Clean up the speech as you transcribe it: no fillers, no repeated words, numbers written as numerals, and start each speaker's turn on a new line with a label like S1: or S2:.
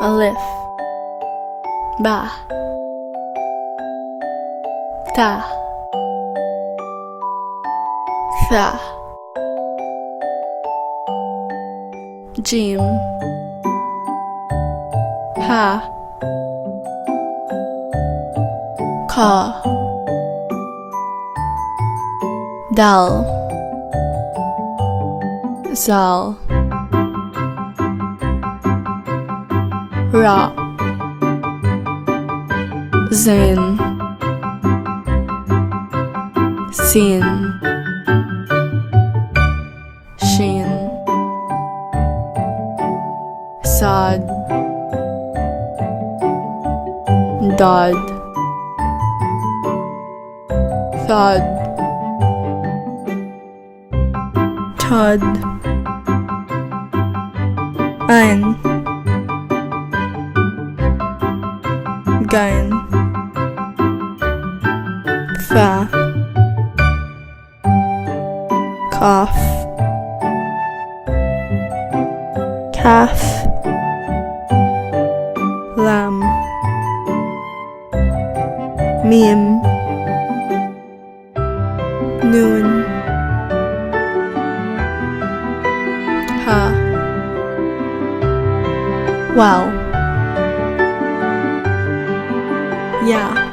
S1: Alif, Ba, Ta, Tha, Jim, Ha, Ka, Dal, Zal, Ra, Zain, Sin, Shin, Sad, Dad, Thud, Tud, Ein, Gain, Fa, Cough, Calf, Lamb, Meme, Noon, Ha, Wow, Ya.